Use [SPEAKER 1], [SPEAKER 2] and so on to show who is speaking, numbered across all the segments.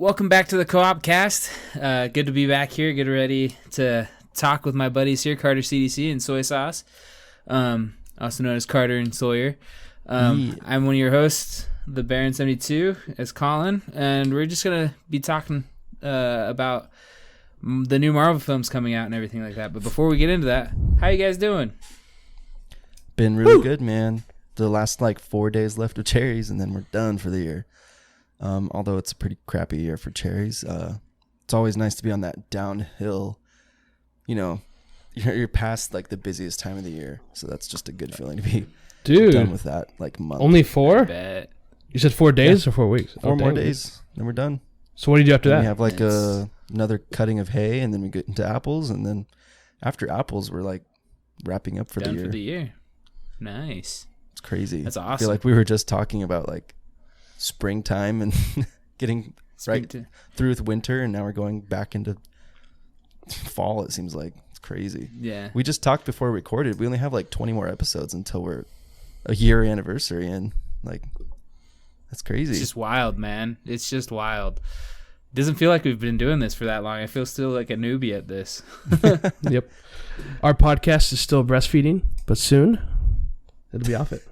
[SPEAKER 1] Welcome back to the Co-OpCast. Good to be back here. Get ready to talk with my buddies here, Carter CDC and Soy Sauce, also known as Carter and Sawyer. I'm one of your hosts, the Baron 72, as Colin, and we're just going to be talking about the new Marvel films coming out and everything like that. But before we get into that, how you guys doing?
[SPEAKER 2] Been really good, man. The last 4 days left of cherries, and then we're done for the year. Although it's a pretty crappy year for cherries, it's always nice to be on that downhill. You know, you're past the busiest time of the year, so that's just a good feeling to be done with that month.
[SPEAKER 3] Only 4? You said 4 days or 4 weeks?
[SPEAKER 2] 4 more days, then we're done.
[SPEAKER 3] So what do you do after that?
[SPEAKER 2] We have another cutting of hay, and then we get into apples, and then after apples, we're wrapping up for the year.
[SPEAKER 1] Done for the year. Nice.
[SPEAKER 2] It's crazy.
[SPEAKER 1] That's awesome.
[SPEAKER 2] I feel like we were just talking about springtime and getting through with winter, and now we're going back into fall. It seems like it's crazy.
[SPEAKER 1] Yeah,
[SPEAKER 2] we just talked before we recorded. We only have 20 more episodes until we're a year anniversary, and that's crazy.
[SPEAKER 1] It's just wild, man. It's just wild. Doesn't feel like we've been doing this for that long. I feel still like a newbie at this.
[SPEAKER 3] Yep. Our podcast is still breastfeeding, but soon it'll be off it.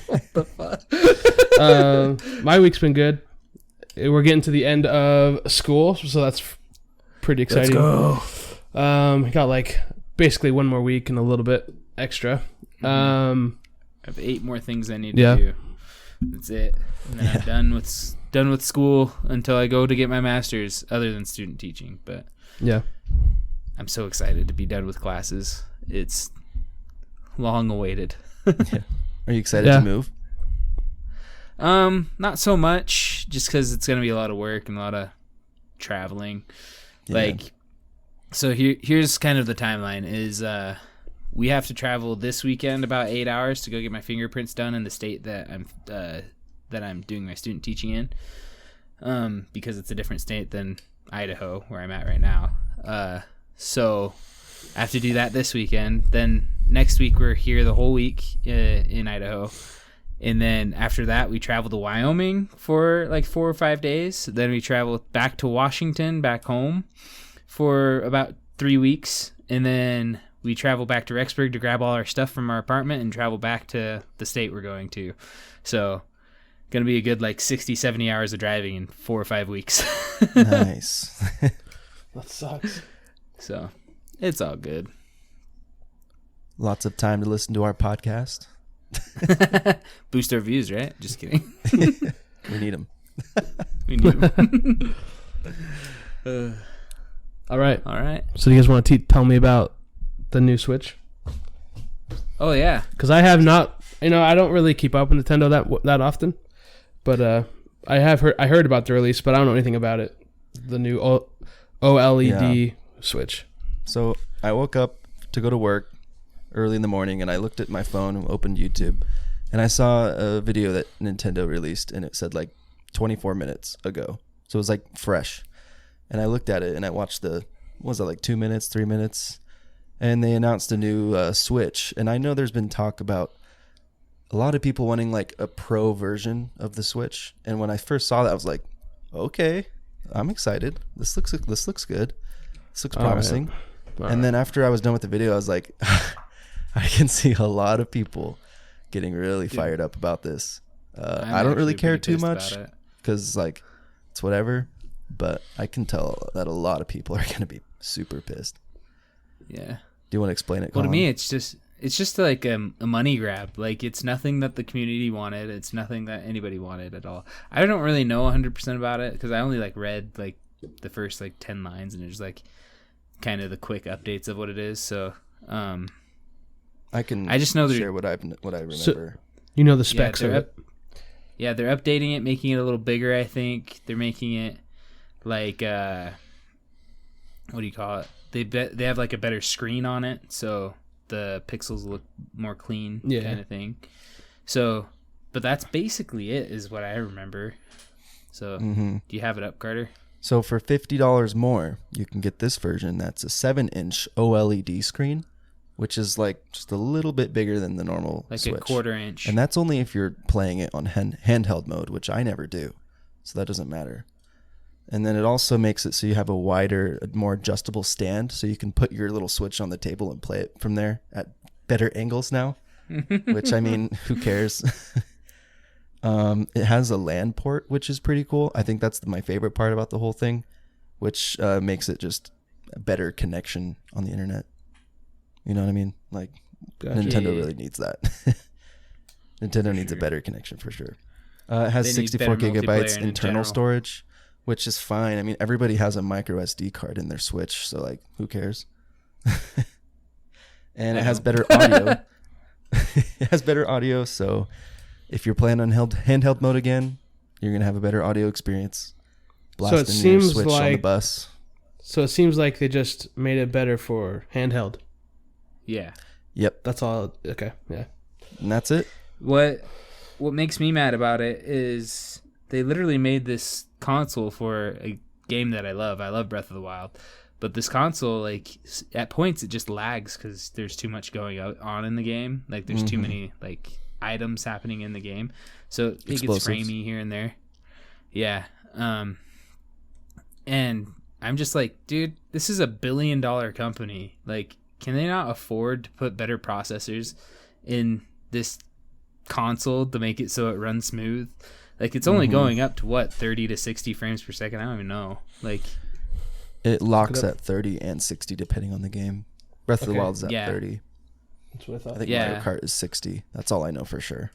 [SPEAKER 1] What the fuck?
[SPEAKER 3] My week's been good. We're getting to the end of school, so that's pretty exciting.
[SPEAKER 1] Let's go.
[SPEAKER 3] Got basically 1 more week and a little bit extra.
[SPEAKER 1] I have 8 more things I need to do. That's it. And then I'm done with school until I go to get my master's, other than student teaching. But
[SPEAKER 3] yeah,
[SPEAKER 1] I'm so excited to be done with classes. It's long awaited.
[SPEAKER 2] Yeah. Are you excited to move?
[SPEAKER 1] Not so much, just because it's gonna be a lot of work and a lot of traveling.
[SPEAKER 2] Yeah.
[SPEAKER 1] So here's kind of the timeline. Is we have to travel this weekend about 8 hours to go get my fingerprints done in the state that I'm doing my student teaching in, because it's a different state than Idaho, where I'm at right now. So I have to do that this weekend. Then next week we're here the whole week in Idaho. And then after that, we travel to Wyoming for 4 or 5 days. Then we travel back to Washington, back home, for about 3 weeks. And then we travel back to Rexburg to grab all our stuff from our apartment and travel back to the state we're going to. So going to be a good 60, 70 hours of driving in 4 or 5 weeks.
[SPEAKER 2] Nice.
[SPEAKER 3] That sucks.
[SPEAKER 1] So it's all good.
[SPEAKER 2] Lots of time to listen to our podcast.
[SPEAKER 1] Boost our views, right? Just kidding.
[SPEAKER 2] We need them.
[SPEAKER 1] We need them.
[SPEAKER 3] All right. So do you guys want to tell me about the new Switch?
[SPEAKER 1] Oh yeah,
[SPEAKER 3] because I have not. I don't really keep up with Nintendo that often, but I heard about the release, but I don't know anything about it. The new OLED Switch.
[SPEAKER 2] So I woke up to go to work early in the morning, and I looked at my phone and opened YouTube, and I saw a video that Nintendo released, and it said 24 minutes ago. So it was fresh. And I looked at it, and I watched what was it, 2 minutes, 3 minutes? And they announced a new Switch. And I know there's been talk about a lot of people wanting a pro version of the Switch. And when I first saw that, I was like, okay, I'm excited. This looks good. This looks promising. All right. And then after I was done with the video, I was like, I can see a lot of people getting really fired up about this. I don't really care too much because it's whatever, but I can tell that a lot of people are going to be super pissed.
[SPEAKER 1] Yeah.
[SPEAKER 2] Do you want to explain it,
[SPEAKER 1] Well,
[SPEAKER 2] Colin?
[SPEAKER 1] to me, it's just a money grab. It's nothing that the community wanted. It's nothing that anybody wanted at all. I don't really know 100% about it because I only read the first 10 lines, and it's kind of the quick updates of what it is. So
[SPEAKER 2] I just know share what I remember.
[SPEAKER 3] So, the specs of it.
[SPEAKER 1] Yeah, they're updating it, making it a little bigger. I think they're making it what do you call it? They have a better screen on it, so the pixels look more clean, kind of thing. So, but that's basically it, is what I remember. So, Do you have it up, Carter?
[SPEAKER 2] So for $50 more, you can get this version. That's a 7-inch OLED screen, which is just a little bit bigger than the normal Switch.
[SPEAKER 1] A quarter inch.
[SPEAKER 2] And that's only if you're playing it on handheld mode, which I never do. so that doesn't matter. And then it also makes it so you have a wider, more adjustable stand, so you can put your little Switch on the table and play it from there at better angles now. Which, I mean, who cares? It has a LAN port, which is pretty cool. I think that's my favorite part about the whole thing, which makes it just a better connection on the internet. You know what I mean? Like,
[SPEAKER 3] Gotcha.
[SPEAKER 2] Nintendo really needs that. Nintendo needs a better connection for sure. It has
[SPEAKER 1] They need
[SPEAKER 2] 64
[SPEAKER 1] better multiplayer
[SPEAKER 2] gigabytes
[SPEAKER 1] in
[SPEAKER 2] internal
[SPEAKER 1] general.
[SPEAKER 2] storage, which is fine. I mean, everybody has a micro SD card in their Switch, so like, who cares? And it has better audio. It has better audio, so if you're playing on handheld mode again, you're gonna have a better audio experience. Blasting your
[SPEAKER 3] seems
[SPEAKER 2] Switch on the
[SPEAKER 3] like-
[SPEAKER 2] bus.
[SPEAKER 3] So it seems like they just made it better for handheld.
[SPEAKER 1] Yeah.
[SPEAKER 2] Yep,
[SPEAKER 3] That's all. Okay, yeah.
[SPEAKER 2] and that's it.
[SPEAKER 1] What makes me mad about it is they literally made this console for a game that I love. I love Breath of the Wild. But this console, like, at points it just lags because there's too much going on in the game. Like, there's too many, like, items happening in the game. So it gets
[SPEAKER 2] Explosives.
[SPEAKER 1] framey here and there. Yeah. And I'm just like, dude, this is $1 billion company. Like, can they not afford to put better processors in this console to make it so it runs smooth? Like, it's only going up to, what, 30 to 60 frames per second? I don't even know. Like...
[SPEAKER 2] It locks
[SPEAKER 3] Look it
[SPEAKER 2] at 30 and 60 depending on the game. Breath of the
[SPEAKER 3] Okay.
[SPEAKER 2] Wild's at
[SPEAKER 1] Yeah.
[SPEAKER 2] 30.
[SPEAKER 3] That's what I thought.
[SPEAKER 2] I think
[SPEAKER 1] Yeah.
[SPEAKER 2] Mario Kart is 60. That's all I know for sure.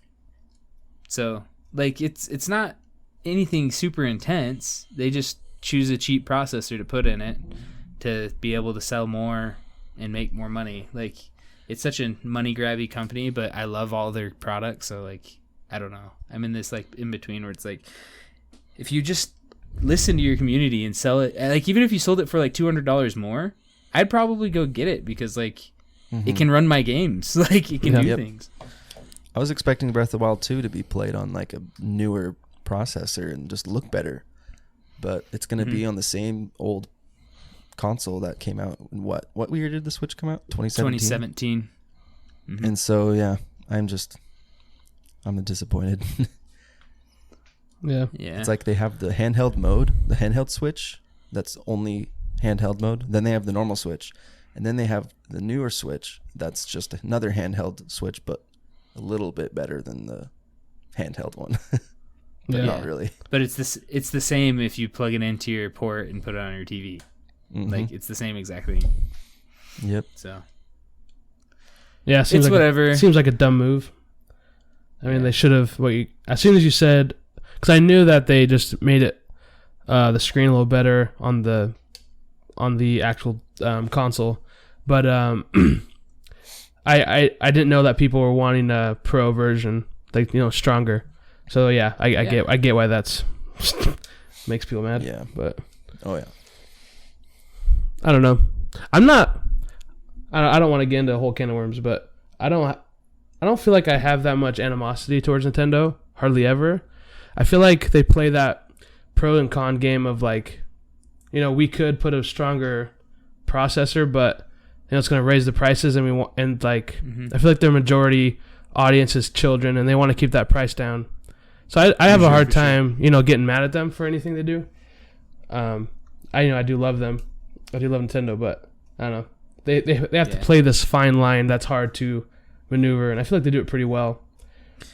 [SPEAKER 1] So, like, it's not anything super intense. They just choose a cheap processor to put in it to be able to sell more and make more money. Like, it's such a money grabby company, but I love all their products. So, like, I don't know. I'm in this, like, in between where it's like, if you just listen to your community and sell it, like, even if you sold it for like $200 more, I'd probably go get it because, like, it can run my games. Like, it can do
[SPEAKER 2] Yep.
[SPEAKER 1] things.
[SPEAKER 2] I was expecting Breath of the Wild 2 to be played on like a newer processor and just look better. But it's going to be on the same old console that came out in what year did the Switch come out? 2017.
[SPEAKER 1] 2017.
[SPEAKER 2] And so, yeah, I'm disappointed.
[SPEAKER 3] Yeah.
[SPEAKER 1] Yeah.
[SPEAKER 2] It's like they have the handheld mode, the handheld Switch, that's only handheld mode. Then they have the normal Switch. And then they have the newer Switch that's just another handheld Switch, but a little bit better than the handheld one. But
[SPEAKER 3] Yeah.
[SPEAKER 2] not really.
[SPEAKER 1] But it's the same if you plug it into your port and put it on your TV. Like, it's the same exact thing.
[SPEAKER 2] Yep.
[SPEAKER 1] So
[SPEAKER 3] Yeah, it seems
[SPEAKER 1] it's
[SPEAKER 3] like
[SPEAKER 1] whatever.
[SPEAKER 3] Seems like a dumb move. I mean, they should have. As soon as you said, because I knew that they just made it the screen a little better on the actual console, but I didn't know that people were wanting a pro version, like, stronger. So yeah, I get why that's makes people mad.
[SPEAKER 2] Yeah.
[SPEAKER 3] But
[SPEAKER 2] Oh, yeah.
[SPEAKER 3] I don't know. I don't want to get into a whole can of worms, but I don't feel like I have that much animosity towards Nintendo. Hardly ever. I feel like they play that pro and con game of, like, we could put a stronger processor, but it's going to raise the prices, and I feel like their majority audience is children, and they want to keep that price down. So I have a hard time, getting mad at them for anything they do. I do love them. I do love Nintendo, but I don't know. They have to play this fine line that's hard to maneuver, and I feel like they do it pretty well.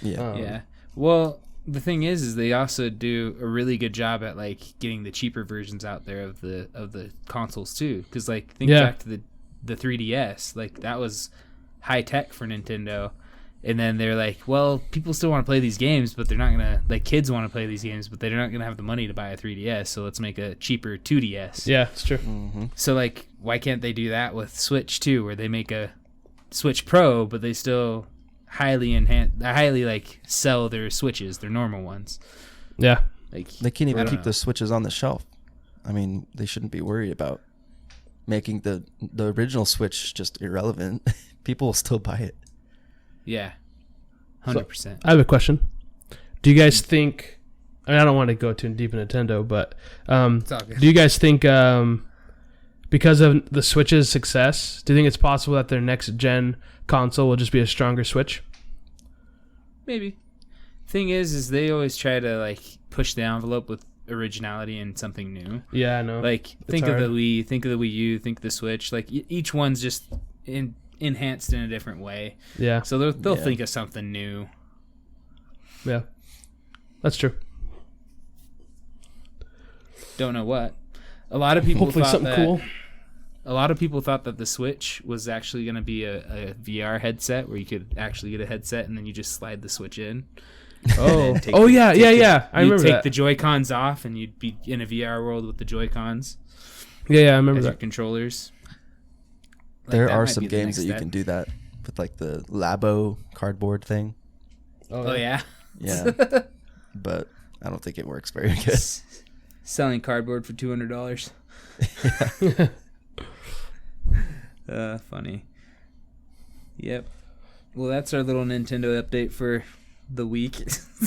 [SPEAKER 2] Yeah.
[SPEAKER 1] Yeah. Well, the thing is they also do a really good job at, like, getting the cheaper versions out there of the consoles too. Because, like, think back to the 3DS. Like, that was high tech for Nintendo. And then they're like, well, people still want to play these games, but they're not going to, like, kids want to play these games, but they're not going to have the money to buy a 3DS, so let's make a cheaper 2DS.
[SPEAKER 3] Yeah, it's true.
[SPEAKER 1] So, like, why can't they do that with Switch too, where they make a Switch Pro, but they still highly like sell their Switches, their normal ones.
[SPEAKER 3] Yeah.
[SPEAKER 1] Like,
[SPEAKER 2] They can't even
[SPEAKER 1] I don't
[SPEAKER 2] keep
[SPEAKER 1] know.
[SPEAKER 2] the Switches on the shelf. I mean, they shouldn't be worried about making the original Switch just irrelevant. People will still buy it.
[SPEAKER 1] Yeah, 100%.
[SPEAKER 3] I have a question. Do you guys think? I mean, I don't want to go too deep in Nintendo, but
[SPEAKER 1] It's all good.
[SPEAKER 3] do you guys think because of the Switch's success, do you think it's possible that their next gen console will just be a stronger Switch?
[SPEAKER 1] Maybe. Thing is they always try to, like, push the envelope with originality and something new.
[SPEAKER 3] Yeah, I know.
[SPEAKER 1] Like think of the Wii, think of the Wii U, think of the Switch. Like each one's just enhanced in a different way.
[SPEAKER 3] Yeah.
[SPEAKER 1] So they'll think of something new.
[SPEAKER 3] Yeah, that's true.
[SPEAKER 1] Don't know what. A lot of people
[SPEAKER 3] Hopefully
[SPEAKER 1] thought
[SPEAKER 3] something cool.
[SPEAKER 1] A lot of people thought that the Switch was actually going to be a VR headset where you could actually get a headset and then you just slide the Switch in.
[SPEAKER 3] Oh, yeah. I remember
[SPEAKER 1] take
[SPEAKER 3] that.
[SPEAKER 1] the Joy-Cons off and you'd be in a VR world with the Joy-Cons.
[SPEAKER 3] Yeah, I remember
[SPEAKER 1] as
[SPEAKER 3] that.
[SPEAKER 1] your controllers. Like,
[SPEAKER 2] there
[SPEAKER 1] that
[SPEAKER 2] are
[SPEAKER 1] might
[SPEAKER 2] some
[SPEAKER 1] be the
[SPEAKER 2] games
[SPEAKER 1] next
[SPEAKER 2] that you
[SPEAKER 1] step.
[SPEAKER 2] can do that with, like the Labo cardboard thing.
[SPEAKER 1] Oh yeah.
[SPEAKER 2] Yeah, but I don't think it works very good.
[SPEAKER 1] Selling cardboard for $200. Funny. Yep. Well, that's our little Nintendo update for the week.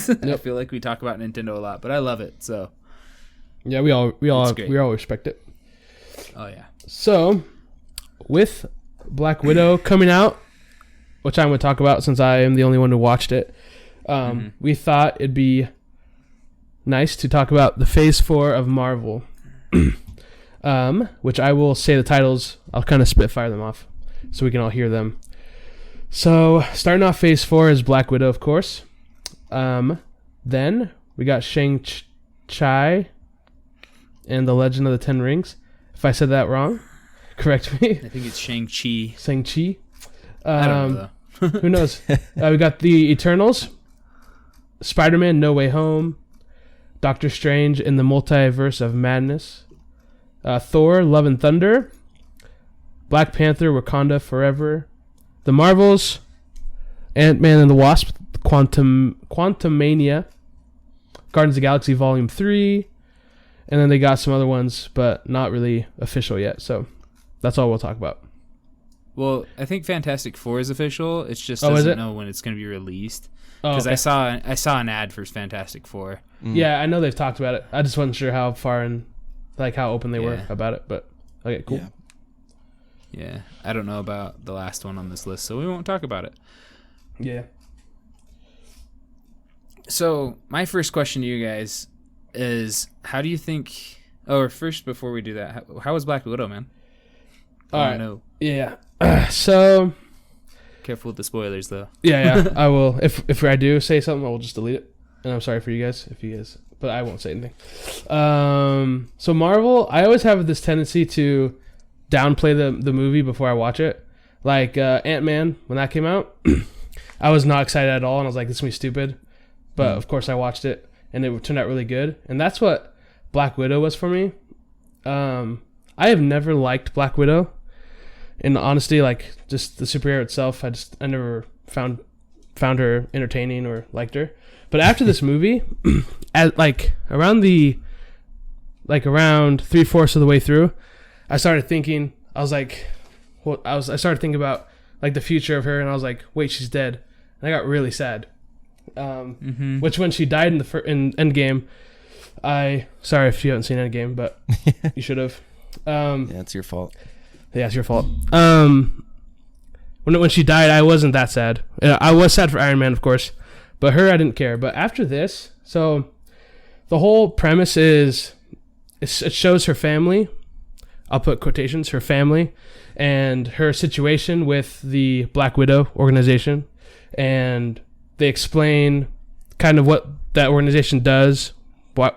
[SPEAKER 1] I feel like we talk about Nintendo a lot, but I love it. So.
[SPEAKER 3] Yeah, we all respect it.
[SPEAKER 1] Oh yeah.
[SPEAKER 3] So, with Black Widow coming out, which I'm going to talk about since I am the only one who watched it, we thought it'd be nice to talk about the Phase 4 of Marvel, which I will say the titles. I'll kind of spitfire them off so we can all hear them. So, starting off Phase 4 is Black Widow, of course. Then we got Shang-Chi and the Legend of the Ten Rings. If I said that wrong, correct me.
[SPEAKER 1] I think it's Shang-Chi.
[SPEAKER 3] Shang-Chi.
[SPEAKER 1] I don't know, though.
[SPEAKER 3] Who knows? We got the Eternals, Spider-Man No Way Home, Doctor Strange in the Multiverse of Madness, Thor Love and Thunder, Black Panther Wakanda Forever, The Marvels, Ant-Man and the Wasp Quantumania, Guardians of the Galaxy Volume 3, and then they got some other ones, but not really official yet. So that's all we'll talk about.
[SPEAKER 1] Well, I think Fantastic Four is official. It just
[SPEAKER 3] is
[SPEAKER 1] doesn't
[SPEAKER 3] it?
[SPEAKER 1] know when it's going to be released.
[SPEAKER 3] Because
[SPEAKER 1] Because I saw an ad for Fantastic Four.
[SPEAKER 3] Yeah, I know they've talked about it. I just wasn't sure how far and like how open they were about it. But okay, cool.
[SPEAKER 1] Yeah, I don't know about the last one on this list, so we won't talk about it.
[SPEAKER 3] Yeah.
[SPEAKER 1] So my first question to you guys is, how do you think? Or first, before we do that, how was Black Widow, man?
[SPEAKER 3] All right.
[SPEAKER 1] No.
[SPEAKER 3] Yeah. So.
[SPEAKER 1] Careful with the spoilers, though.
[SPEAKER 3] Yeah. I will. If I do say something, I will just delete it. And I'm sorry for you guys, but I won't say anything. So Marvel, I always have this tendency to downplay the movie before I watch it. Like Ant-Man, when that came out, I was not excited at all, and I was like, this is going to be stupid. But of course I watched it, and it turned out really good. And that's what Black Widow was for me. I have never liked Black Widow. In honesty, like just the superhero itself, I never found her entertaining or liked her. But after this movie, around 3/4 of the way through, I started thinking. I started thinking about like the future of her, and I was like, wait, she's dead, and I got really sad. Which when she died in in Endgame, sorry if you haven't seen Endgame, but you should have.
[SPEAKER 2] Yeah, it's your fault.
[SPEAKER 3] Yeah, it's your fault. When she died, I wasn't that sad. I was sad for Iron Man, of course, but her, I didn't care. But after this, so the whole premise is it shows her family. I'll put quotations, her family, and her situation with the Black Widow organization, and they explain kind of what that organization does, why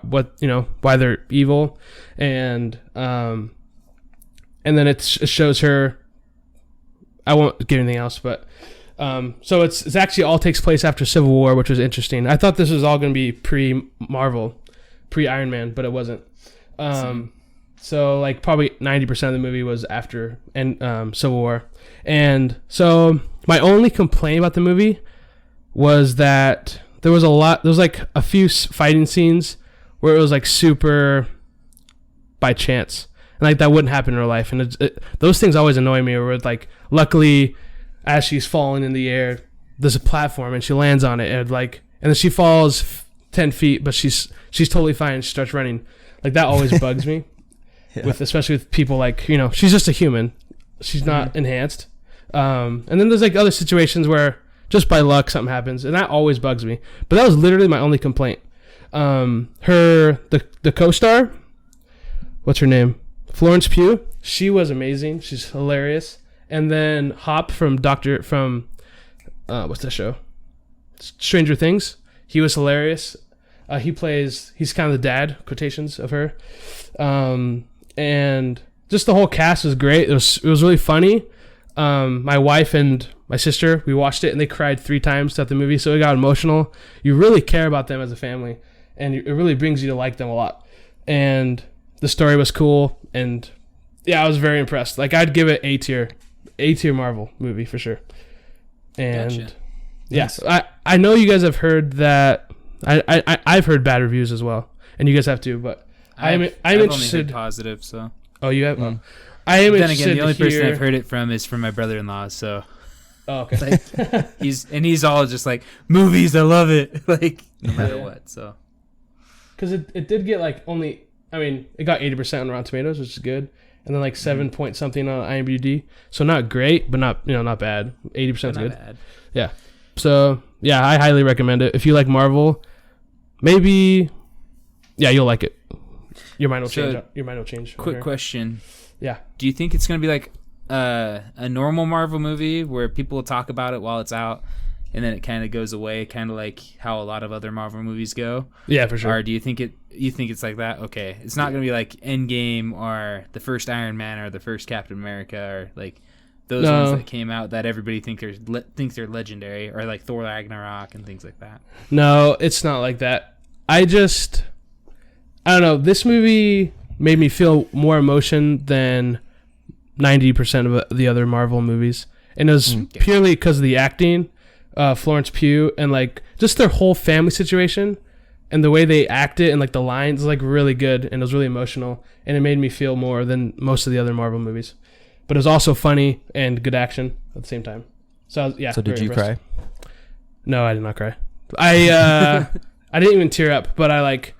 [SPEAKER 3] they're evil, and then it shows her. I won't give anything else, but so it's actually all takes place after Civil War, which was interesting. I thought this was all going to be pre-Marvel, pre-Iron Man, but it wasn't. So like probably 90% of the movie was after Civil War, and so my only complaint about the movie was that there was like a few fighting scenes where it was like super by chance. And like that wouldn't happen in real life, and those things always annoy me. Where like, luckily, as she's falling in the air, there's a platform and she lands on it, and then she falls 10 feet, but she's totally fine. She starts running. Like that always bugs me, especially with people like she's just a human, she's not enhanced. And then there's like other situations where just by luck something happens, and that always bugs me. But that was literally my only complaint. The co-star, what's her name? Florence Pugh. She was amazing. She's hilarious. And then Hop from what's that show? Stranger Things. He was hilarious. He's kind of the dad, quotations, of her. And just the whole cast was great. It was really funny. My wife and my sister, we watched it and they cried 3 times throughout the movie, so it got emotional. You really care about them as a family, and it really brings you to like them a lot. And the story was cool, and yeah, I was very impressed. Like, I'd give it A tier Marvel movie for sure. And
[SPEAKER 1] Gotcha.
[SPEAKER 3] yes, I know you guys have heard that. I've heard bad reviews as well, and you guys have too. But I'm interested.
[SPEAKER 1] Only heard positive, so.
[SPEAKER 3] Oh, you have. Oh. I am
[SPEAKER 1] then
[SPEAKER 3] interested.
[SPEAKER 1] Again, the only
[SPEAKER 3] to hear...
[SPEAKER 1] person I've heard it from is from my brother-in-law. So.
[SPEAKER 3] Oh, okay.
[SPEAKER 1] Like, he's all just like, movies, I love it, like no matter what. So.
[SPEAKER 3] Because it did get like it got 80% on Rotten Tomatoes, which is good, and then like 7 point something on IMDb. So not great, but not bad. 80% is good.
[SPEAKER 1] Bad.
[SPEAKER 3] Yeah. So yeah, I highly recommend it. If you like Marvel, maybe, yeah, you'll like it. Your mind will change. Your mind will change.
[SPEAKER 1] Quick question.
[SPEAKER 3] Yeah.
[SPEAKER 1] Do you think it's gonna be like a normal Marvel movie where people will talk about it while it's out, and then it kind of goes away, kind of like how a lot of other Marvel movies go?
[SPEAKER 3] Yeah, for sure.
[SPEAKER 1] Or do you think it's like that? Okay, it's not gonna be like Endgame or the first Iron Man or the first Captain America or like those ones that came out that everybody thinks they're legendary, or like Thor Ragnarok and things like that.
[SPEAKER 3] No, it's not like that. I don't know. This movie made me feel more emotion than 90% of the other Marvel movies, and it was purely because of the acting, Florence Pugh, and like just their whole family situation and the way they acted, and like the lines, like really good, and it was really emotional, and it made me feel more than most of the other Marvel movies. But it was also funny and good action at the same time. So yeah.
[SPEAKER 2] So did you cry?
[SPEAKER 3] No, I did not cry. I didn't even tear up, but I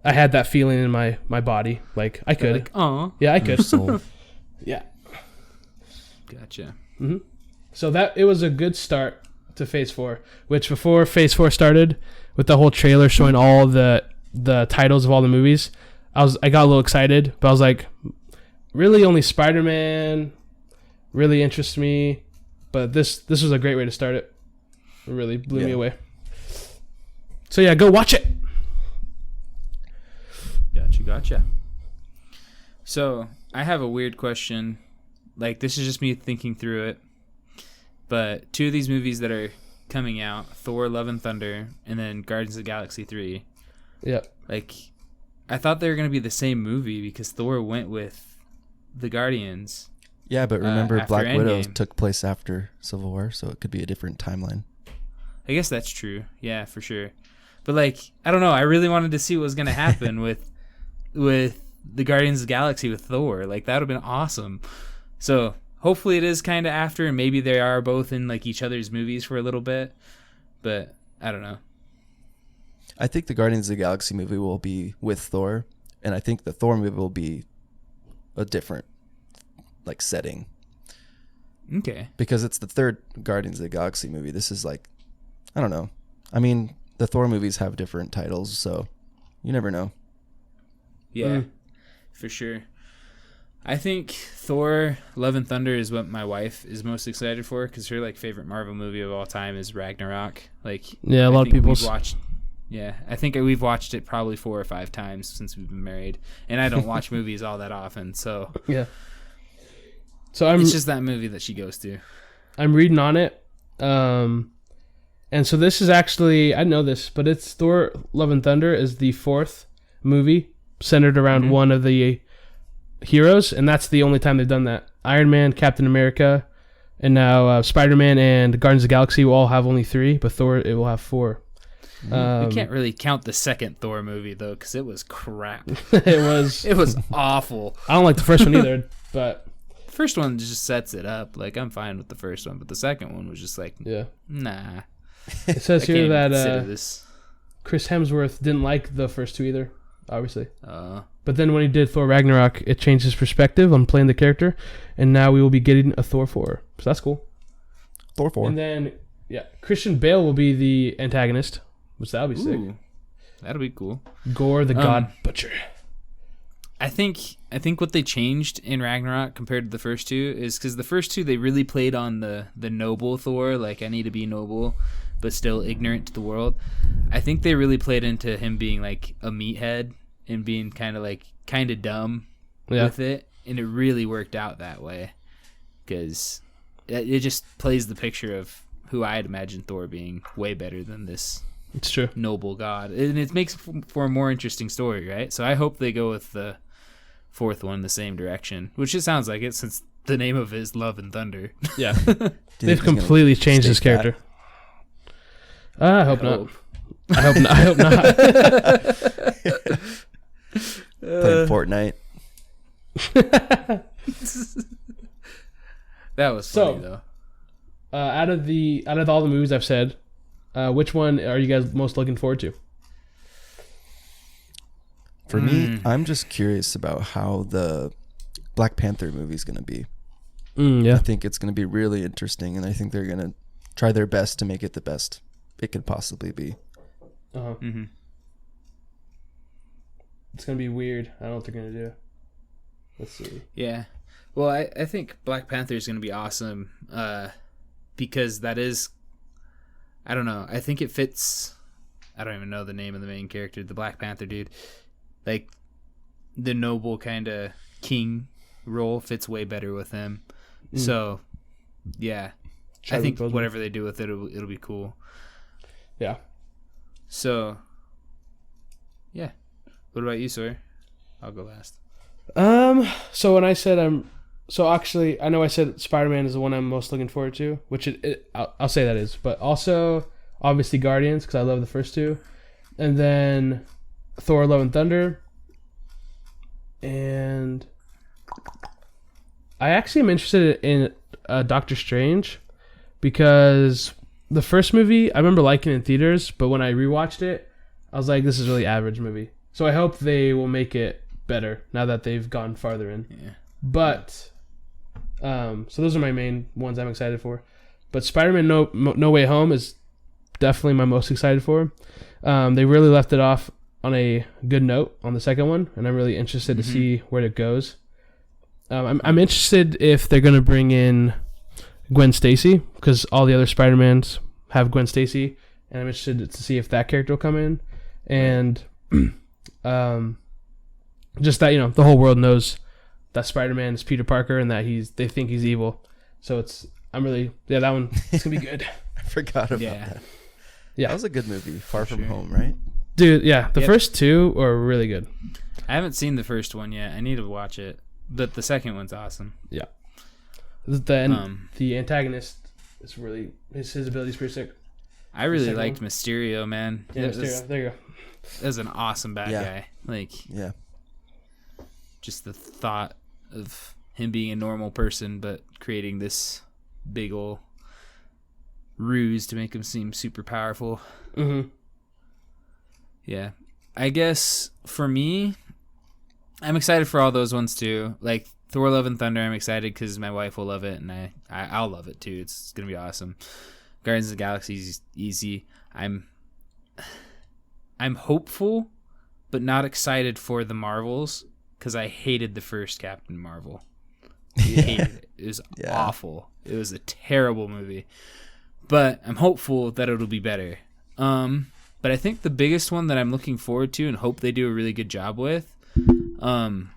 [SPEAKER 3] had that feeling in my body. Like I could.
[SPEAKER 1] Like, oh.
[SPEAKER 3] Yeah, I could.
[SPEAKER 2] Soul.
[SPEAKER 3] Yeah.
[SPEAKER 1] Gotcha.
[SPEAKER 3] Mm-hmm. So it was a good start to Phase 4, which before Phase 4 started, with the whole trailer showing all the titles of all the movies, I got a little excited, but I was like, really only Spider-Man really interests me, but this was a great way to start it. It really blew me away. So yeah, go watch it.
[SPEAKER 1] Gotcha. So I have a weird question. Like, this is just me thinking through it. But 2 of these movies that are coming out, Thor: Love and Thunder, and then Guardians of the Galaxy 3.
[SPEAKER 3] Yep.
[SPEAKER 1] Like, I thought they were going to be the same movie because Thor went with the Guardians.
[SPEAKER 2] Yeah, but remember, Black Widow
[SPEAKER 1] Endgame.
[SPEAKER 2] took place after Civil War, so it could be a different timeline.
[SPEAKER 1] I guess that's true. Yeah, for sure. But like, I don't know. I really wanted to see what was going to happen with the Guardians of the Galaxy with Thor. Like, that would have been awesome. So hopefully it is kind of after, and maybe they are both in like each other's movies for a little bit. But I don't know.
[SPEAKER 2] I think the Guardians of the Galaxy movie will be with Thor, and I think the Thor movie will be a different like setting.
[SPEAKER 1] Okay.
[SPEAKER 2] Because it's the 3rd Guardians of the Galaxy movie. This is like, I don't know. I mean, the Thor movies have different titles, so you never know.
[SPEAKER 1] Yeah, for sure. I think Thor: Love and Thunder is what my wife is most excited for, because her like favorite Marvel movie of all time is Ragnarok. Like,
[SPEAKER 3] yeah, a lot of people's.
[SPEAKER 1] Yeah, I think we've watched it probably 4 or 5 times since we've been married, and I don't watch movies all that often, so
[SPEAKER 3] yeah. So
[SPEAKER 1] it's just that movie that she goes to.
[SPEAKER 3] I'm reading on it, and so this is actually, I know this, but it's Thor: Love and Thunder is the 4th movie centered around one of the heroes, and that's the only time they've done that. Iron Man, Captain America, and now Spider-Man and Guardians of the Galaxy will all have only 3, but Thor, it will have 4.
[SPEAKER 1] We can't really count the second Thor movie though, because it was crap.
[SPEAKER 3] It was
[SPEAKER 1] awful.
[SPEAKER 3] I don't like the first one either, but
[SPEAKER 1] the first one just sets it up. Like, I'm fine with the first one, but the second one was just like, nah.
[SPEAKER 3] It says here that
[SPEAKER 1] this.
[SPEAKER 3] Chris Hemsworth didn't like the first 2 either, obviously. But then when he did Thor Ragnarok, it changed his perspective on playing the character, and now we will be getting a Thor 4. So that's cool.
[SPEAKER 2] Thor 4.
[SPEAKER 3] And then, Christian Bale will be the antagonist, which that'll be sick.
[SPEAKER 1] That'll be cool.
[SPEAKER 3] Gore the God Butcher.
[SPEAKER 1] I think what they changed in Ragnarok compared to the first two is because the first two they really played on the noble Thor, like I need to be noble but still ignorant to the world. I think they really played into him being like a meathead and being kind of dumb with it, and it really worked out that way because it just plays the picture of who I had imagined Thor being way better than this.
[SPEAKER 3] It's true.
[SPEAKER 1] Noble god, and it makes for a more interesting story, right? So I hope they go with the fourth one the same direction, which it sounds like it since the name of it is Love and Thunder.
[SPEAKER 3] Yeah. They've completely changed his character. I hope not. I hope not.
[SPEAKER 2] Playing Fortnite.
[SPEAKER 1] That was funny though.
[SPEAKER 3] Out of all the movies I've said, which one are you guys most looking forward to?
[SPEAKER 2] For me, I'm just curious about how the Black Panther movie is going to be.
[SPEAKER 3] Yeah.
[SPEAKER 2] I think it's going to be really interesting, and I think they're going to try their best to make it the best it could possibly be.
[SPEAKER 3] Uh-huh. Mm-hmm. It's going to be weird. I don't know what they're going to do. Let's see.
[SPEAKER 1] Yeah. Well, I think Black Panther is going to be awesome because that is, I don't know, I think it fits, I don't even know the name of the main character, the Black Panther dude. Like, the noble kind of king role fits way better with him. So, yeah. I think whatever they do with it, it'll be cool.
[SPEAKER 3] Yeah.
[SPEAKER 1] So, yeah. What about you, Sawyer? I'll go last.
[SPEAKER 3] So when I said so actually, I know I said Spider-Man is the one I'm most looking forward to, which I'll say that is, but also obviously Guardians because I love the first two, and then Thor: Love and Thunder, and I actually am interested in Doctor Strange because the first movie I remember liking in theaters, but when I rewatched it, I was like, this is a really average movie. So I hope they will make it better now that they've gone farther in.
[SPEAKER 1] Yeah.
[SPEAKER 3] But so those are my main ones I'm excited for. But Spider-Man No Way Home is definitely my most excited for. They really left it off on a good note on the second one, and I'm really interested to see where it goes. I'm interested if they're going to bring in Gwen Stacy because all the other Spider-Mans have Gwen Stacy, and I'm interested to see if that character will come in. And just that, the whole world knows that Spider-Man is Peter Parker and that they think he's evil. So that one, it's going to be good.
[SPEAKER 2] I forgot about that.
[SPEAKER 3] Yeah.
[SPEAKER 2] That was a good movie. Far From Home, right?
[SPEAKER 3] Dude, yeah. The first two are really good.
[SPEAKER 1] I haven't seen the first one yet. I need to watch it. But the second one's awesome.
[SPEAKER 3] Yeah. The antagonist is really, his ability is pretty sick.
[SPEAKER 1] I really liked Mysterio, man.
[SPEAKER 3] Yeah, Mysterio. There you go.
[SPEAKER 1] That was an awesome bad guy.
[SPEAKER 2] Yeah.
[SPEAKER 1] Just the thought of him being a normal person, but creating this big ol' ruse to make him seem super powerful.
[SPEAKER 3] Mm-hmm. Yeah.
[SPEAKER 1] I guess for me, I'm excited for all those ones too. Like Thor: Love and Thunder, I'm excited because my wife will love it, and I'll love it too. It's gonna be awesome. Guardians of the Galaxy is easy. I'm hopeful, but not excited for the Marvels because I hated the first Captain Marvel. Hated it. It was awful. It was a terrible movie. But I'm hopeful that it'll be better. But I think the biggest one that I'm looking forward to and hope they do a really good job with, and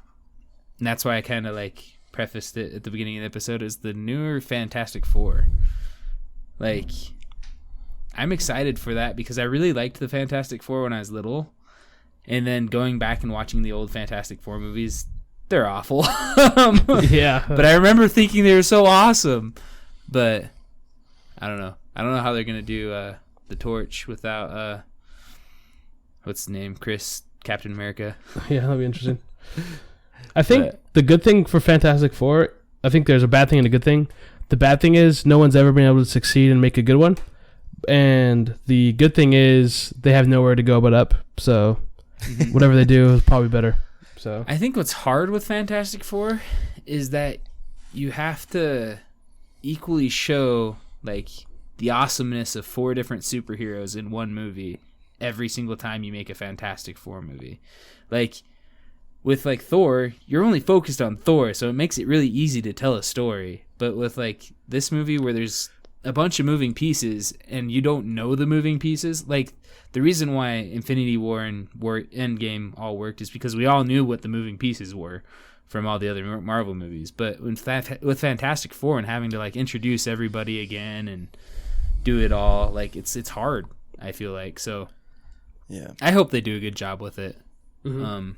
[SPEAKER 1] that's why I kind of prefaced it at the beginning of the episode, is the newer Fantastic Four. I'm excited for that because I really liked the Fantastic Four when I was little. And then going back and watching the old Fantastic Four movies, they're awful.
[SPEAKER 3] Yeah.
[SPEAKER 1] But I remember thinking they were so awesome. But I don't know. I don't know how they're going to do the Torch without, what's his name? Captain America.
[SPEAKER 3] Yeah, that'll be interesting. I think the good thing for Fantastic Four, I think there's a bad thing and a good thing. The bad thing is no one's ever been able to succeed and make a good one. And the good thing is they have nowhere to go but up. So whatever they do is probably better. So
[SPEAKER 1] I think what's hard with Fantastic Four is that you have to equally show the awesomeness of 4 different superheroes in one movie every single time you make a Fantastic Four movie. Like with like Thor, you're only focused on Thor, so it makes it really easy to tell a story. But with like this movie where there's a bunch of moving pieces and you don't know the moving pieces, like the reason why Infinity War and Endgame all worked is because we all knew what the moving pieces were from all the other Marvel movies. But with Fantastic Four and having to like introduce everybody again and do it all, like it's hard, I feel like. So
[SPEAKER 2] yeah,
[SPEAKER 1] I hope they do a good job with it.
[SPEAKER 3] Mm-hmm.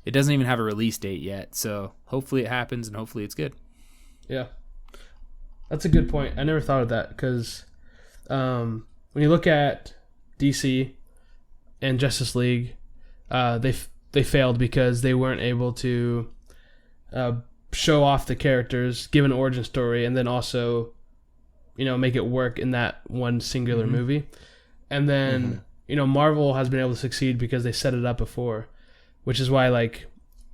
[SPEAKER 1] It doesn't even have a release date yet, so hopefully it happens and hopefully it's good.
[SPEAKER 3] Yeah. That's a good point. I never thought of that because when you look at DC and Justice League, they failed because they weren't able to show off the characters, give an origin story, and then also, make it work in that one singular movie. And then, Marvel has been able to succeed because they set it up before, which is why, like,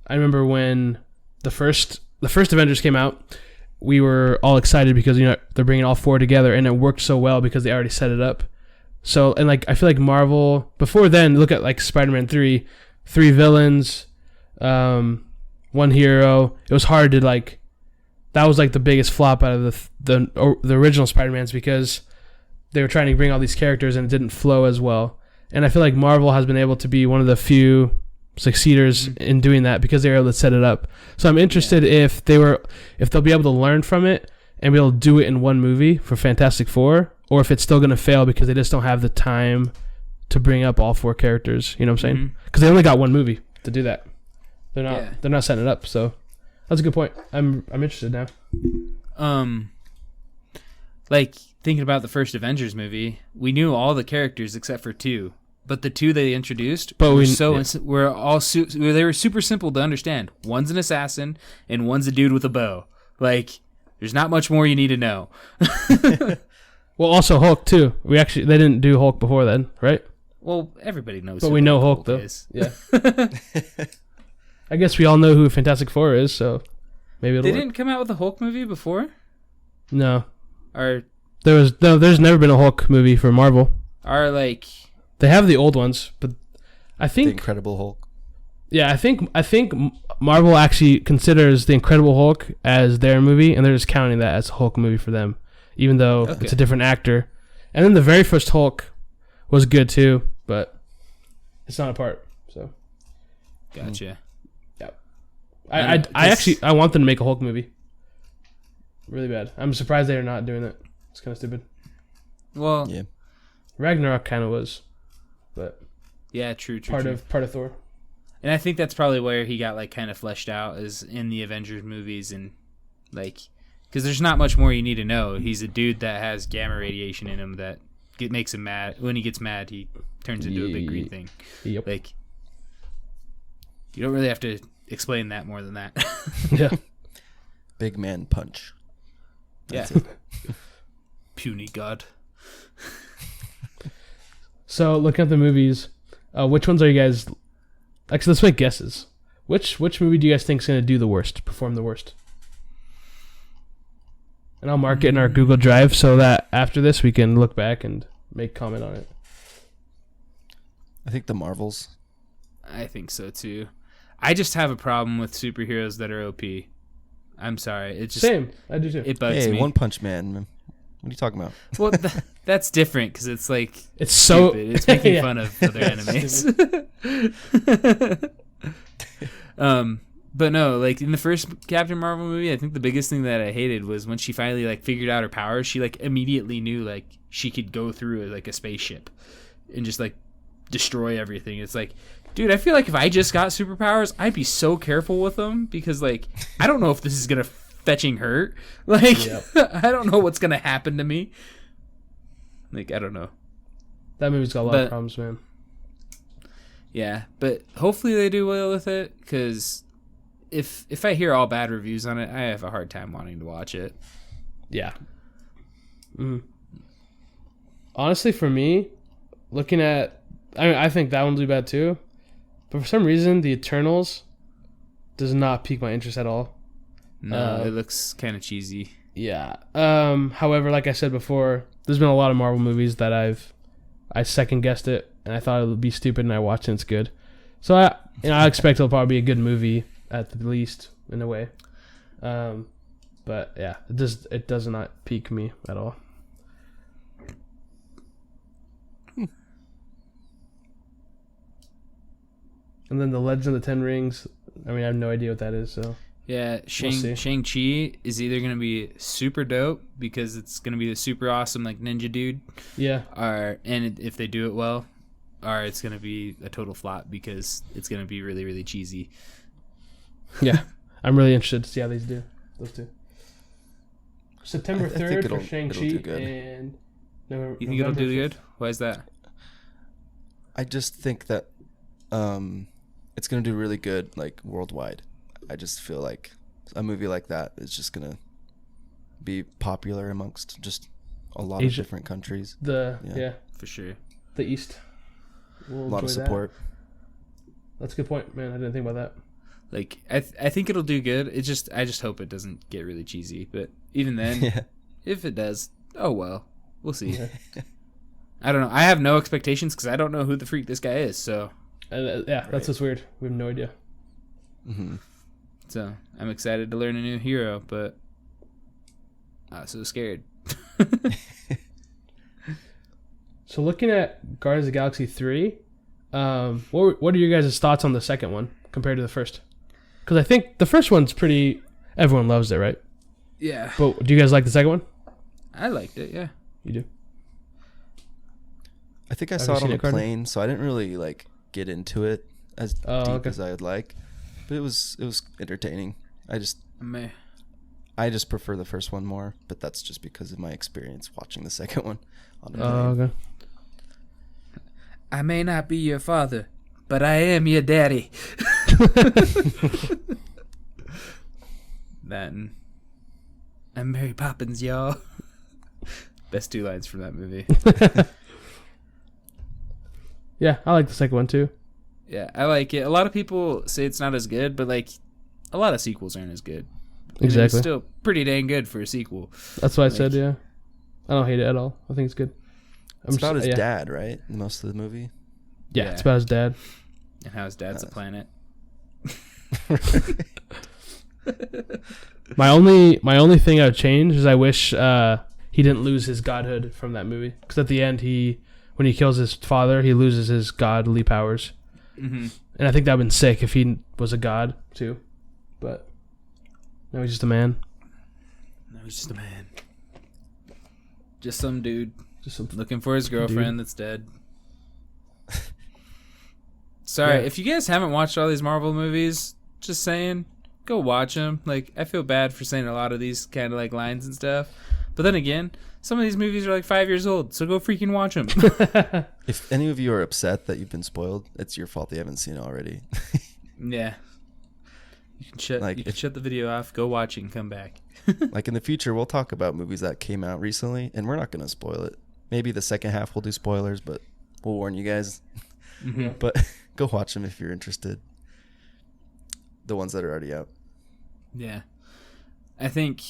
[SPEAKER 3] I remember when the first Avengers came out, we were all excited because they're bringing all four together, and it worked so well because they already set it up. So, and like I feel like Marvel before then, look at like Spider-Man 3 villains, one hero. It was hard to like. That was like the biggest flop out of the original Spider-Mans because they were trying to bring all these characters and it didn't flow as well. And I feel like Marvel has been able to be one of the few succeeders in doing that because they were able to set it up. So I'm interested if they'll be able to learn from it and be able to do it in one movie for Fantastic Four, or if it's still going to fail because they just don't have the time to bring up all four characters. You know what I'm saying? Because they only got one movie to do that. They're not setting it up. So that's a good point. I'm interested now.
[SPEAKER 1] Like thinking about the first Avengers movie, we knew all the characters except for two. But the two they introduced they were super simple to understand. One's an assassin and one's a dude with a bow. Like, there's not much more you need to know.
[SPEAKER 3] Well, also Hulk too. They didn't do Hulk before then, right?
[SPEAKER 1] Well, everybody knows.
[SPEAKER 3] But we know Hulk though.
[SPEAKER 1] Is.
[SPEAKER 3] Yeah. I guess we all know who Fantastic Four is, so maybe it'll work.
[SPEAKER 1] Didn't come out with a Hulk movie before?
[SPEAKER 3] No.
[SPEAKER 1] Or
[SPEAKER 3] there's never been a Hulk movie for Marvel.
[SPEAKER 1] They
[SPEAKER 3] have the old ones, but I think
[SPEAKER 2] The Incredible Hulk.
[SPEAKER 3] Yeah, I think Marvel actually considers The Incredible Hulk as their movie, and they're just counting that as a Hulk movie for them, even though it's a different actor. And then the very first Hulk was good too, but it's not a part. So,
[SPEAKER 1] gotcha.
[SPEAKER 3] Yeah, I want them to make a Hulk movie, really bad. I'm surprised they are not doing it. It's kind of stupid.
[SPEAKER 1] Well,
[SPEAKER 2] yeah,
[SPEAKER 3] Ragnarok kind of was. But
[SPEAKER 1] yeah, true.
[SPEAKER 3] Part of Thor,
[SPEAKER 1] and I think that's probably where he got like kind of fleshed out is in the Avengers movies, and like because there's not much more you need to know. He's a dude that has gamma radiation in him that makes him mad. When he gets mad, he turns into a big green thing.
[SPEAKER 3] Yep.
[SPEAKER 1] Like you don't really have to explain that more than that.
[SPEAKER 3] Yeah.
[SPEAKER 2] Big man punch.
[SPEAKER 1] That's puny god.
[SPEAKER 3] So, looking at the movies, which ones are you guys... Actually, let's make guesses. Which movie do you guys think is going to do the worst, perform the worst? And I'll mark it in our Google Drive so that after this we can look back and make comment on it.
[SPEAKER 2] I think the Marvels.
[SPEAKER 1] I think so, too. I just have a problem with superheroes that are OP. I'm sorry. It just,
[SPEAKER 3] Same. I do, too.
[SPEAKER 1] It bugs me.
[SPEAKER 2] One Punch Man. What are you talking about?
[SPEAKER 1] Well, that's different because it's like
[SPEAKER 3] it's so
[SPEAKER 1] stupid. It's making fun of other enemies. But no, like in the first Captain Marvel movie, I think the biggest thing that I hated was when she finally like figured out her powers. She like immediately knew like she could go through like a spaceship and just like destroy everything. It's like, dude, I feel like if I just got superpowers, I'd be so careful with them because like I don't know if this is gonna fetching hurt. Like, I don't know what's gonna happen to me. Like, I don't know.
[SPEAKER 3] That movie's got a lot of problems, man.
[SPEAKER 1] Yeah, but hopefully they do well with it, because if I hear all bad reviews on it, I have a hard time wanting to watch it.
[SPEAKER 3] Yeah. Honestly, for me, looking at... I think that one'll do bad too. But for some reason, The Eternals does not pique my interest at all.
[SPEAKER 1] No, it looks kind of cheesy.
[SPEAKER 3] Yeah. However, like I said before, there's been a lot of Marvel movies that I've I second guessed it, and I thought it would be stupid, and I watched it, and it's good. So I expect it'll probably be a good movie at the least, in a way. But yeah, it does not pique me at all. And then the Legend of the Ten Rings. I mean, I have no idea what that is. So
[SPEAKER 1] yeah, Shang-Chi is either gonna be super dope because it's gonna be a super awesome like ninja dude.
[SPEAKER 3] Yeah.
[SPEAKER 1] If they do it well, or it's gonna be a total flop because it's gonna be really really cheesy.
[SPEAKER 3] Yeah, I'm really interested to see how these do. Those two. September 3rd for Shang-Chi and November.
[SPEAKER 1] You think it'll do good? Why is that?
[SPEAKER 2] I just think that it's going to do really good, like, worldwide. I just feel like a movie like that is just going to be popular amongst just a lot of different countries.
[SPEAKER 3] Yeah.
[SPEAKER 1] For sure.
[SPEAKER 3] The East.
[SPEAKER 2] We'll a lot of support.
[SPEAKER 3] That's a good point, man. I didn't think about that.
[SPEAKER 1] Like, I think it'll do good. I just hope it doesn't get really cheesy. But even then, if it does, oh well. We'll see.
[SPEAKER 3] Yeah.
[SPEAKER 1] I don't know. I have no expectations because I don't know who the freak this guy is, so...
[SPEAKER 3] that's what's weird. We have no idea.
[SPEAKER 2] Mm-hmm.
[SPEAKER 1] So I'm excited to learn a new hero, but I'm so scared.
[SPEAKER 3] So looking at Guardians of the Galaxy 3, what are your guys' thoughts on the second one compared to the first? Because I think the first one's pretty... Everyone loves it, right?
[SPEAKER 1] Yeah.
[SPEAKER 3] But do you guys like the second one?
[SPEAKER 1] I liked it, yeah.
[SPEAKER 3] You do?
[SPEAKER 2] I think I saw it on a plane, so I didn't really like get into it as deep as I would like. But it was entertaining. I just prefer the first one more, but that's just because of my experience watching the second one on a plane.
[SPEAKER 3] Okay.
[SPEAKER 1] I may not be your father, but I am your daddy. That and I'm Mary Poppins, y'all. Best two lines from that movie.
[SPEAKER 3] Yeah, I like the second one too.
[SPEAKER 1] Yeah, I like it. A lot of people say it's not as good, but like a lot of sequels aren't as good.
[SPEAKER 3] Exactly.
[SPEAKER 1] It's still pretty dang good for a sequel.
[SPEAKER 3] That's what I said, yeah. I don't hate it at all. I think it's good.
[SPEAKER 2] It's about his dad, right? Most of the movie.
[SPEAKER 3] Yeah, it's about his dad.
[SPEAKER 1] And how his dad's a planet.
[SPEAKER 3] My only thing I would change is I wish he didn't lose his godhood from that movie. Because at the end, when he kills his father, he loses his godly powers.
[SPEAKER 1] Mm-hmm.
[SPEAKER 3] And I think that would have been sick if he was a god, too. But no, he's just a man.
[SPEAKER 1] No, he's just a man. Just some dude. Looking for his girlfriend that's dead. Sorry, if you guys haven't watched all these Marvel movies, just saying, go watch them. Like, I feel bad for saying a lot of these kind of like lines and stuff. But then again, some of these movies are like 5 years old, so go freaking watch them.
[SPEAKER 2] If any of you are upset that you've been spoiled, it's your fault you haven't seen it already.
[SPEAKER 1] Yeah. You can shut the video off, go watch it, and come back.
[SPEAKER 2] Like in the future, we'll talk about movies that came out recently, and we're not going to spoil it. Maybe the second half we'll do spoilers, but we'll warn you guys.
[SPEAKER 1] Mm-hmm.
[SPEAKER 2] But go watch them if you're interested. The ones that are already out.
[SPEAKER 1] Yeah. I think,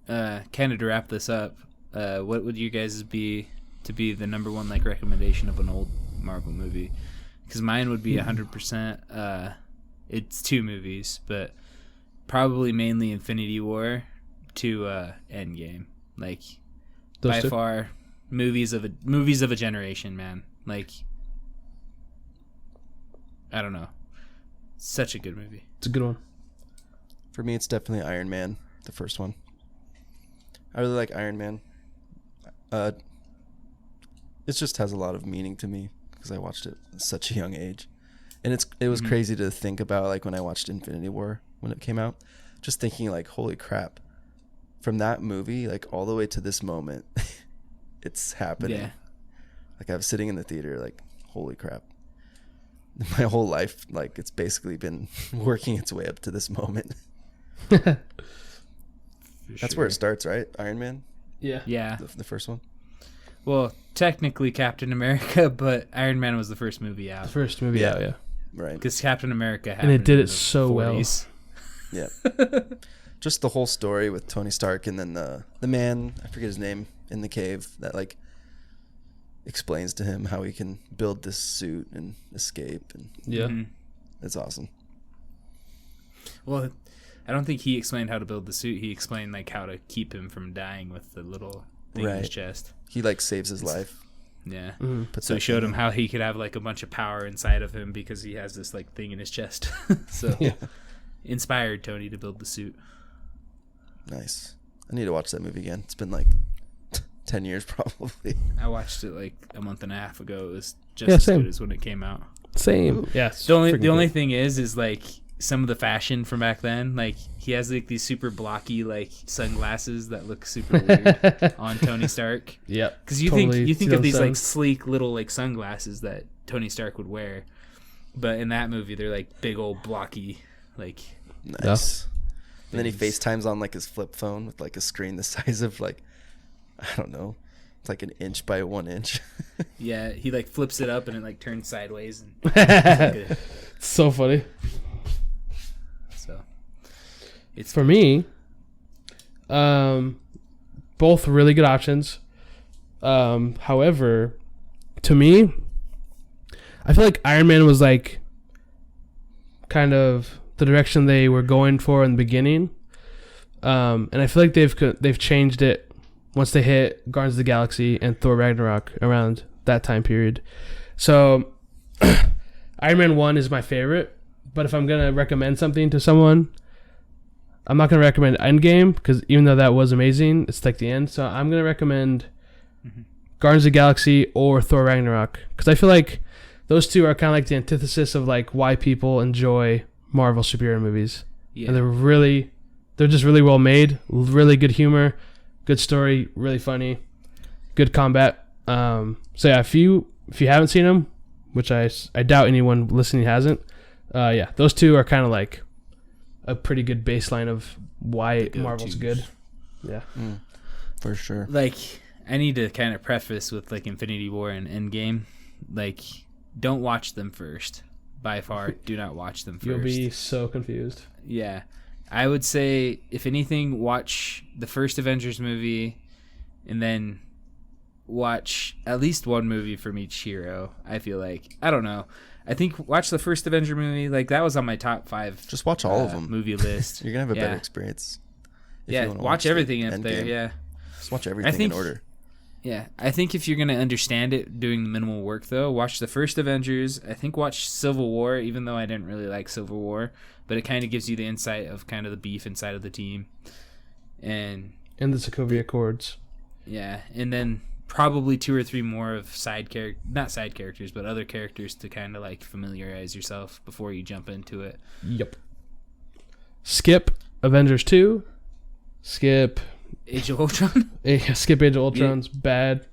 [SPEAKER 1] kind of to wrap this up, what would you guys be the number one like recommendation of an old Marvel movie? Because mine would be 100%. It's two movies, but probably mainly Infinity War to Endgame. Like
[SPEAKER 3] Those
[SPEAKER 1] by
[SPEAKER 3] two?
[SPEAKER 1] far, movies of a generation, man. Like I don't know, such a good movie.
[SPEAKER 3] It's a good one.
[SPEAKER 2] For me, it's definitely Iron Man, the first one. I really like Iron Man. It just has a lot of meaning to me because I watched it at such a young age. And it was crazy to think about, like, when I watched Infinity War when it came out. Just thinking, like, holy crap. From that movie, like, all the way to this moment, it's happening.
[SPEAKER 1] Yeah.
[SPEAKER 2] Like, I was sitting in the theater, like, holy crap. My whole life, like, it's basically been working its way up to this moment. That's where it starts, right? Iron Man?
[SPEAKER 3] Yeah.
[SPEAKER 1] Yeah.
[SPEAKER 2] The first one?
[SPEAKER 1] Well, technically Captain America, but Iron Man was the first movie out.
[SPEAKER 3] The first movie out, yeah.
[SPEAKER 2] Right.
[SPEAKER 1] Because Captain America
[SPEAKER 3] And it did
[SPEAKER 1] in
[SPEAKER 3] it
[SPEAKER 1] the
[SPEAKER 3] so
[SPEAKER 1] 40s.
[SPEAKER 2] Yeah. Just the whole story with Tony Stark and then the man, I forget his name, in the cave that, like, explains to him how he can build this suit and escape, and
[SPEAKER 3] Yeah.
[SPEAKER 2] it's awesome.
[SPEAKER 1] Well, I don't think he explained how to build the suit. He explained like how to keep him from dying with the little thing in his
[SPEAKER 2] Right.
[SPEAKER 1] chest.
[SPEAKER 2] He like saves his life.
[SPEAKER 1] Yeah.
[SPEAKER 2] Puts
[SPEAKER 1] So he
[SPEAKER 2] that
[SPEAKER 1] showed
[SPEAKER 2] thing
[SPEAKER 1] him
[SPEAKER 2] in.
[SPEAKER 1] how he could have like a bunch of power inside of him because he has this like thing in his chest. So
[SPEAKER 3] Yeah.
[SPEAKER 1] inspired Tony to build the suit.
[SPEAKER 2] Nice. I need to watch that movie again. It's been like 10 years probably.
[SPEAKER 1] I watched it like a month and a half ago. It was just
[SPEAKER 3] Yeah,
[SPEAKER 1] as
[SPEAKER 3] same.
[SPEAKER 1] good as when it came out.
[SPEAKER 3] Same. Yeah. it's
[SPEAKER 1] The only
[SPEAKER 3] freaking
[SPEAKER 1] thing is like some of the fashion from back then. Like he has like these super blocky like sunglasses that look super weird
[SPEAKER 3] cool.
[SPEAKER 1] on Tony Stark.
[SPEAKER 3] Yep.
[SPEAKER 1] Because you
[SPEAKER 3] Totally
[SPEAKER 1] think of these like
[SPEAKER 3] 2007.
[SPEAKER 1] sleek little like sunglasses that Tony Stark would wear, but in that movie they're like big old blocky like.
[SPEAKER 2] Nice. And then he
[SPEAKER 1] things.
[SPEAKER 2] FaceTimes on like his flip phone with like a screen the size of like, I don't know, it's like an inch by 1 inch.
[SPEAKER 1] Yeah, he like flips it up and it like turns sideways. And
[SPEAKER 3] So funny.
[SPEAKER 1] so it's
[SPEAKER 3] For me, both really good options. However, to me, I feel like Iron Man was like kind of the direction they were going for in the beginning, and I feel like they've changed it once they hit Guardians of the Galaxy and Thor Ragnarok around that time period. So, Iron Man 1 is my favorite, but if I'm gonna recommend something to someone, I'm not going to recommend Endgame because even though that was amazing, it's like the end. So I'm going to recommend Guardians of the Galaxy or Thor Ragnarok because I feel like those two are kind of like the antithesis of like why people enjoy Marvel superhero movies.
[SPEAKER 1] yeah.
[SPEAKER 3] And they're just really well made, really good humor, good story, really funny, good combat. So yeah, if you haven't seen them, which I doubt anyone listening hasn't, yeah, those two are kind of like a pretty good baseline of why
[SPEAKER 1] The
[SPEAKER 3] Marvel's
[SPEAKER 1] go-tos.
[SPEAKER 3] good. Yeah.
[SPEAKER 2] For sure.
[SPEAKER 1] Like I need to kind of preface with like Infinity War and Endgame, like don't watch them first. By far, do not watch them first.
[SPEAKER 3] You'll be so confused.
[SPEAKER 1] Yeah. I would say, if anything, watch the first Avengers movie and then watch at least one movie from each hero. I feel like. I don't know. I think watch the first Avenger movie. Like, that was on my top 5
[SPEAKER 2] Just watch all of them.
[SPEAKER 1] movie list.
[SPEAKER 2] You're going to have a better
[SPEAKER 1] Yeah.
[SPEAKER 2] experience. if
[SPEAKER 1] Yeah,
[SPEAKER 2] you wanna
[SPEAKER 1] watch
[SPEAKER 2] the
[SPEAKER 1] everything up there,
[SPEAKER 2] Endgame.
[SPEAKER 1] yeah.
[SPEAKER 2] Just watch everything
[SPEAKER 1] think-
[SPEAKER 2] in order.
[SPEAKER 1] Yeah, I think if you're going to understand it doing the minimal work, though, watch the first Avengers. I think watch Civil War, even though I didn't really like Civil War. But it kind of gives you the insight of kind of the beef inside of the team. And,
[SPEAKER 3] And the Sokovia Accords.
[SPEAKER 1] yeah, and then probably 2 or 3 more of not side characters, but other characters to kind of, like, familiarize yourself before you jump into it.
[SPEAKER 3] Yep. Skip Avengers 2. Skip
[SPEAKER 1] Age of Ultron?
[SPEAKER 3] Skip Age of Ultron's bad.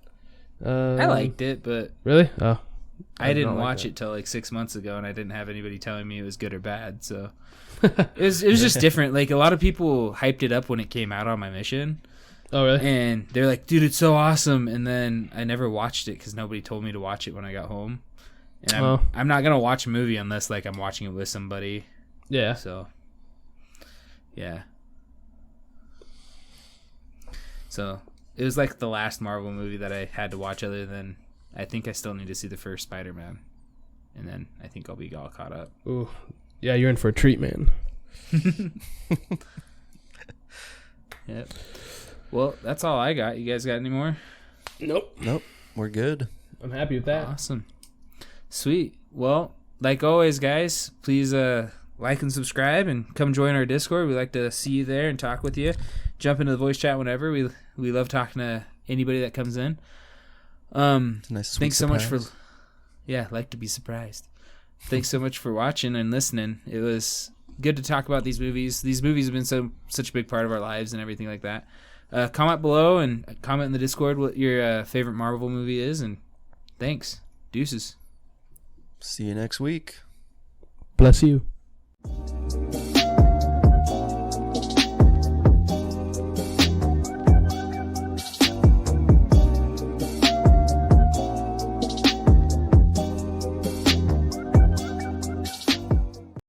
[SPEAKER 1] I liked it, but
[SPEAKER 3] Really? Oh.
[SPEAKER 1] I didn't
[SPEAKER 3] don't like
[SPEAKER 1] watch
[SPEAKER 3] that.
[SPEAKER 1] it till like 6 months ago, and I didn't have anybody telling me it was good or bad. So it was just different. Like a lot of people hyped it up when it came out on my mission,
[SPEAKER 3] Oh, really?
[SPEAKER 1] and they're like, "Dude, it's so awesome!" And then I never watched it because nobody told me to watch it when I got home. And
[SPEAKER 3] Oh.
[SPEAKER 1] I'm not gonna watch a movie unless like I'm watching it with somebody.
[SPEAKER 3] Yeah.
[SPEAKER 1] So yeah. So it was like the last Marvel movie that I had to watch. Other than I think I still need to see the first Spider-Man, and then I think I'll be all caught up.
[SPEAKER 3] Ooh. Yeah, you're in for a treat, man.
[SPEAKER 1] Yep. Well, that's all I got. You guys got any more?
[SPEAKER 3] Nope.
[SPEAKER 2] Nope. We're good.
[SPEAKER 3] I'm happy with that.
[SPEAKER 1] Awesome. Sweet. Well, like always, guys, please like and subscribe and come join our Discord. We like to see you there and talk with you. Jump into the voice chat whenever. We love talking to anybody that comes in.
[SPEAKER 2] It's a nice sweet
[SPEAKER 1] Thanks so much
[SPEAKER 2] surprise.
[SPEAKER 1] for like to be surprised. Thanks so much for watching and listening. It was good to talk about these movies. These movies have been such a big part of our lives and everything like that. Comment below and comment in the Discord what your favorite Marvel movie is, and thanks. Deuces.
[SPEAKER 2] See you next week.
[SPEAKER 3] Bless you.